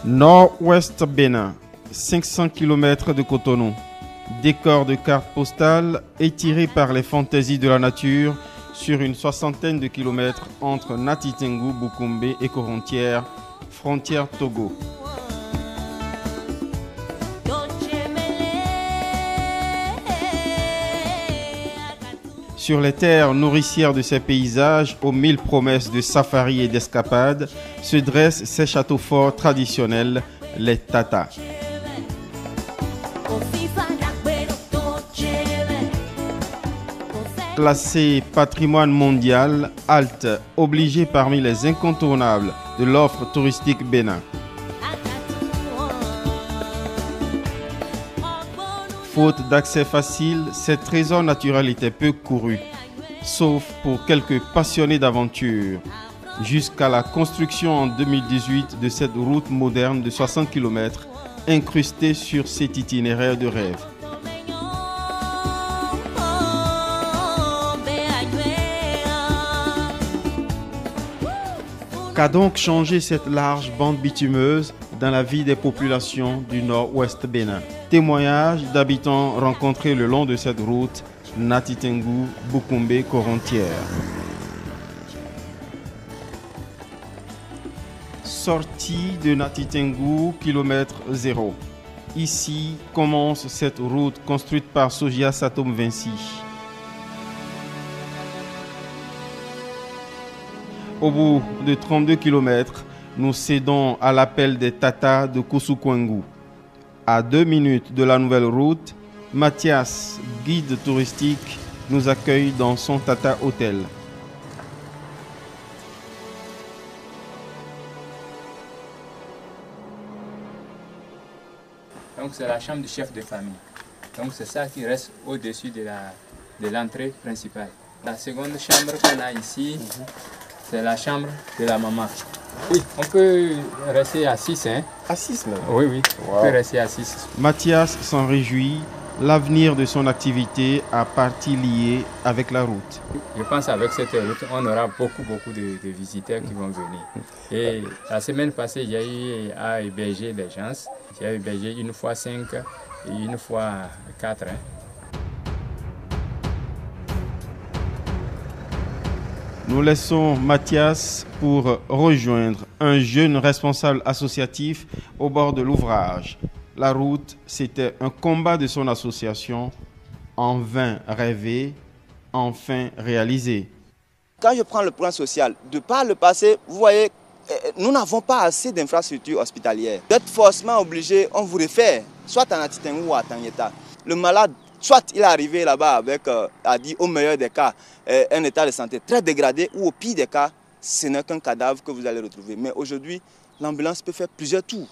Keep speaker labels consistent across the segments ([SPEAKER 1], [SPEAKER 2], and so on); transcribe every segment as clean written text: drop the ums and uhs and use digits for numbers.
[SPEAKER 1] Nord-Ouest Bénin, 500 km de Cotonou. Décor de carte postale étiré par les fantaisies de la nature sur une soixantaine de kilomètres entre Nati Tengu, Boukoumbe et Korontière, frontière Togo. Sur les terres nourricières de ces paysages, aux mille promesses de safari et d'escapades, se dressent ces châteaux forts traditionnels, les Tata. Classé patrimoine mondial, halte obligée parmi les incontournables de l'offre touristique bénin. Faute d'accès facile, ces trésors naturels étaient peu courus, sauf pour quelques passionnés d'aventure, jusqu'à la construction en 2018 de cette route moderne de 60 km incrustée sur cet itinéraire de rêve. Qu'a donc changé cette large bande bitumeuse dans la vie des populations du nord-ouest Bénin? Témoignages d'habitants rencontrés le long de cette route, Nati Tengu, Boukoumbe, Korontière. Sortie de Nati Tengu, kilomètre 0. Ici commence cette route construite par Sogia Satom Vinci. Au bout de 32 km, nous cédons à l'appel des Tata de Koussoukouengou. À 2 minutes de la nouvelle route, Mathias, guide touristique, nous accueille dans son Tata Hôtel.
[SPEAKER 2] Donc c'est la chambre du chef de famille. Donc c'est ça qui reste au-dessus de l'entrée principale. La seconde chambre qu'on a ici, c'est la chambre de la maman. Oui, on peut rester à 6. Hein?
[SPEAKER 1] À 6 même?
[SPEAKER 2] Oui, oui,
[SPEAKER 1] wow.
[SPEAKER 2] On peut rester à 6.
[SPEAKER 1] Mathias s'en réjouit. L'avenir de son activité a partie liée avec la route.
[SPEAKER 2] Je pense qu'avec cette route, on aura beaucoup de visiteurs qui vont venir. Et la semaine passée, j'ai eu à héberger des gens. J'ai hébergé une fois 5 et une fois 4. Hein.
[SPEAKER 1] Nous laissons Mathias pour rejoindre un jeune responsable associatif au bord de l'ouvrage. La route, c'était un combat de son association, en vain rêvé, enfin réalisé.
[SPEAKER 3] Quand je prends le plan social, de par le passé, vous voyez, nous n'avons pas assez d'infrastructures hospitalières. Vous êtes forcément obligé, on vous réfère, soit à Nati Tengu ou à Tanyeta. Le malade, soit il est arrivé là-bas avec, au meilleur des cas, un état de santé très dégradé, ou au pire des cas, ce n'est qu'un cadavre que vous allez retrouver. Mais aujourd'hui, l'ambulance peut faire plusieurs tours,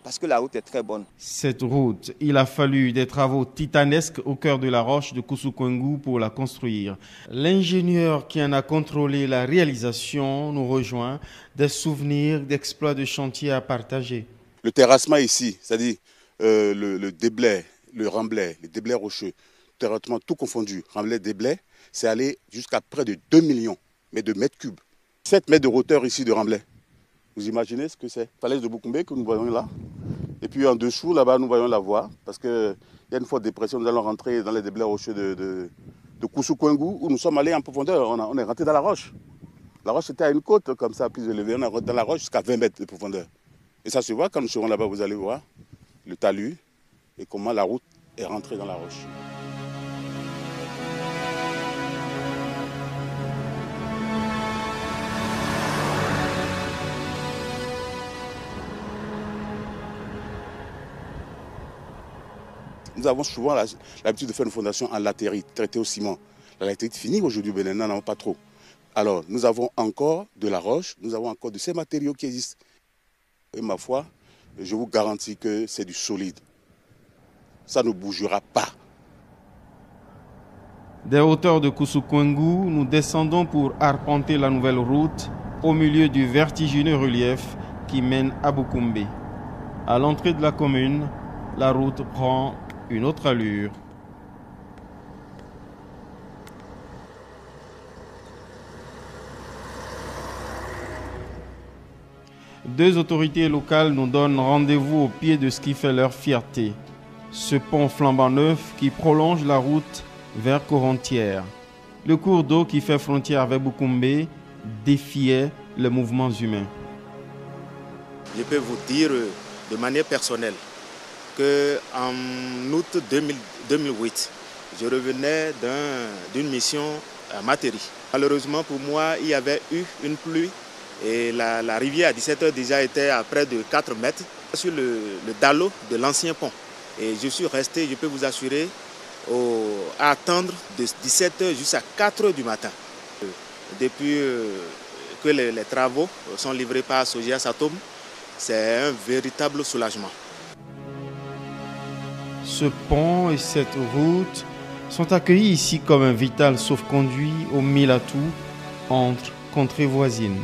[SPEAKER 3] parce que la route est très bonne.
[SPEAKER 1] Cette route, il a fallu des travaux titanesques au cœur de la roche de Koussoukouengou pour la construire. L'ingénieur qui en a contrôlé la réalisation nous rejoint, des souvenirs d'exploits de chantier à partager.
[SPEAKER 4] Le terrassement ici, c'est-à-dire le déblai, le remblai, les déblais rocheux, terrassement tout confondu, remblai, déblai, c'est allé jusqu'à près de 2 millions de mètres cubes. 7 mètres de hauteur ici de remblai. Vous imaginez ce que c'est? Falaise de Boukoumbe que nous voyons là. Et puis en dessous, là-bas, nous voyons la voie. Parce qu'il y a une forte dépression, nous allons rentrer dans les déblais rocheux de Koussoukouengou, où nous sommes allés en profondeur. On est rentré dans la roche. La roche était à une côte comme ça, plus élevée. On est rentré dans la roche jusqu'à 20 mètres de profondeur. Et ça se voit quand nous serons là-bas, vous allez voir le talus et comment la route est rentrée dans la roche. Nous avons souvent l'habitude de faire une fondation en latérite, traitée au ciment. La latérite finit aujourd'hui au Bénin, nous n'en avons pas trop. Alors, nous avons encore de la roche, nous avons encore de ces matériaux qui existent. Et ma foi, je vous garantis que c'est du solide. Ça ne bougera pas.
[SPEAKER 1] Des hauteurs de Koussoukouengou, nous descendons pour arpenter la nouvelle route au milieu du vertigineux relief qui mène à Boukoumbe. À l'entrée de la commune, la route prend une autre allure. Deux autorités locales nous donnent rendez-vous au pied de ce qui fait leur fierté. Ce pont flambant neuf qui prolonge la route vers Corontière. Le cours d'eau qui fait frontière avec Boukoumbe défiait les mouvements humains.
[SPEAKER 5] Je peux vous dire de manière personnelle qu'en août 2008, je revenais d'une mission à Materi. Malheureusement pour moi, il y avait eu une pluie et la rivière à 17h déjà était à près de 4 mètres sur le dallo de l'ancien pont. Et je suis resté, je peux vous assurer, à attendre de 17h jusqu'à 4h du matin. Depuis que les travaux sont livrés par Sogea Satom, c'est un véritable soulagement.
[SPEAKER 1] Ce pont et cette route sont accueillis ici comme un vital sauf-conduit au mille atouts entre contrées voisines.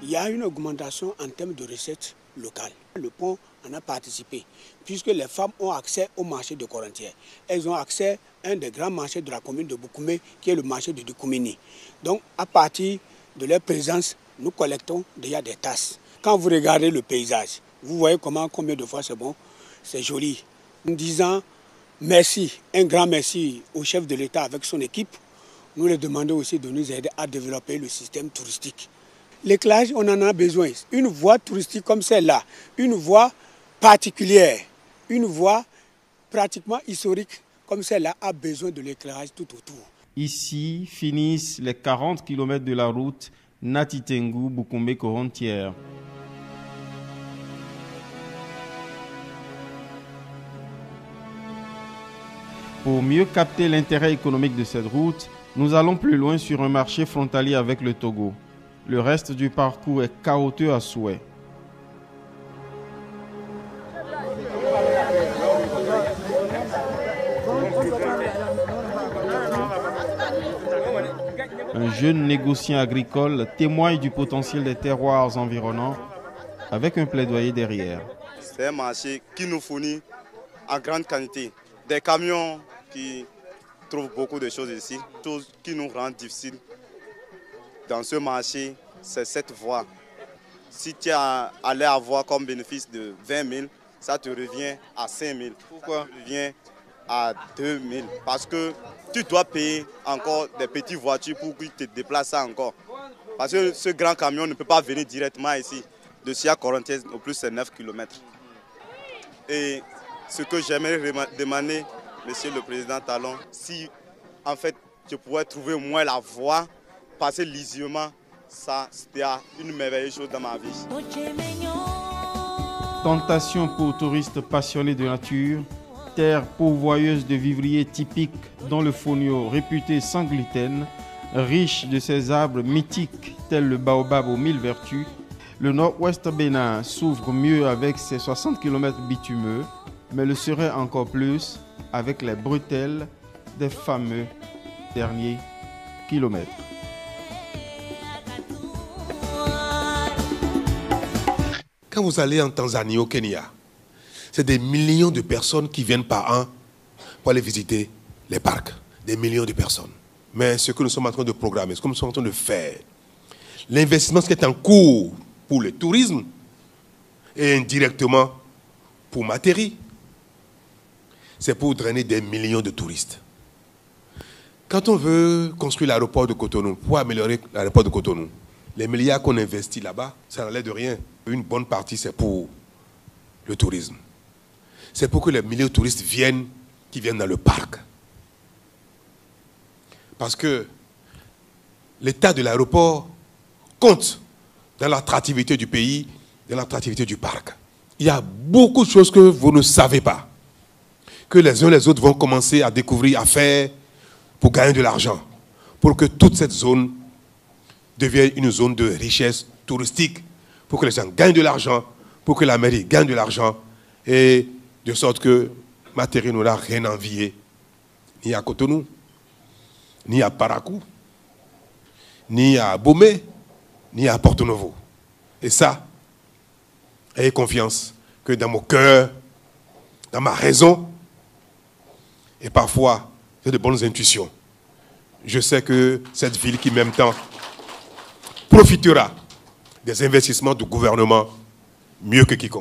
[SPEAKER 6] Il y a une augmentation en termes de recettes locales. Le pont en a participé, puisque les femmes ont accès au marché de Corontière. Elles ont accès à un des grands marchés de la commune de Boukoumé, qui est le marché de Dukoumini. Donc, à partir de leur présence, nous collectons déjà des tasses. Quand vous regardez le paysage, vous voyez combien de fois c'est bon, c'est joli. En disant merci, un grand merci au chef de l'État avec son équipe, nous leur demandons aussi de nous aider à développer le système touristique. L'éclairage, on en a besoin. Une voie touristique comme celle-là, une voie particulière, une voie pratiquement historique comme celle-là a besoin de l'éclairage tout autour.
[SPEAKER 1] Ici finissent les 40 km de la route Natitengu-Boukoumbe-Corontière. Pour mieux capter l'intérêt économique de cette route, nous allons plus loin sur un marché frontalier avec le Togo. Le reste du parcours est chaotique à souhait. Un jeune négociant agricole témoigne du potentiel des terroirs environnants avec un plaidoyer derrière.
[SPEAKER 3] C'est un marché qui nous fournit en grande quantité des camions qui trouvent beaucoup de choses ici, choses qui nous rendent difficiles. Dans ce marché, c'est cette voie. Si tu allais avoir comme bénéfice de 20 000, ça te revient à 5 000. Pourquoi? Ça te revient à 2 000. Parce que tu dois payer encore des petites voitures pour qu'ils te déplacent encore. Parce que ce grand camion ne peut pas venir directement ici. De Sia Corontière, au plus c'est 9 km. Et ce que j'aimerais demander, Monsieur le Président Talon, si en fait je pouvais trouver au moins la voie, passer lisièrement, ça c'était une merveilleuse chose dans ma vie.
[SPEAKER 1] Tentation pour touristes passionnés de nature, terre pourvoyeuse de vivriers typiques dont le fonio réputé sans gluten, riche de ces arbres mythiques tels le baobab aux 1000 vertus, le nord-ouest bénin s'ouvre mieux avec ses 60 km bitumeux, mais le serait encore plus avec les bretelles des fameux derniers kilomètres.
[SPEAKER 7] Quand vous allez en Tanzanie, au Kenya, c'est des millions de personnes qui viennent par an pour aller visiter les parcs. Des millions de personnes. Mais ce que nous sommes en train de programmer, ce que nous sommes en train de faire, l'investissement qui est en cours pour le tourisme et indirectement pour Materi, c'est pour drainer des millions de touristes. Quand on veut construire l'aéroport de Cotonou, pour améliorer l'aéroport de Cotonou, les milliards qu'on investit là-bas, ça n'allait de rien. Une bonne partie, c'est pour le tourisme. C'est pour que les milliers de touristes qui viennent dans le parc. Parce que l'état de l'aéroport compte dans l'attractivité du pays, dans l'attractivité du parc. Il y a beaucoup de choses que vous ne savez pas, que les uns et les autres vont commencer à découvrir, à faire pour gagner de l'argent, pour que toute cette zone devienne une zone de richesse touristique, pour que les gens gagnent de l'argent, pour que la mairie gagne de l'argent, et de sorte que Materi n'aura rien envié, ni à Cotonou, ni à Parakou, ni à Bomé, ni à Porto Novo. Et ça, ayez confiance que dans mon cœur, dans ma raison, et parfois, j'ai de bonnes intuitions. Je sais que cette ville qui m'aime tant profitera des investissements du gouvernement mieux que quiconque.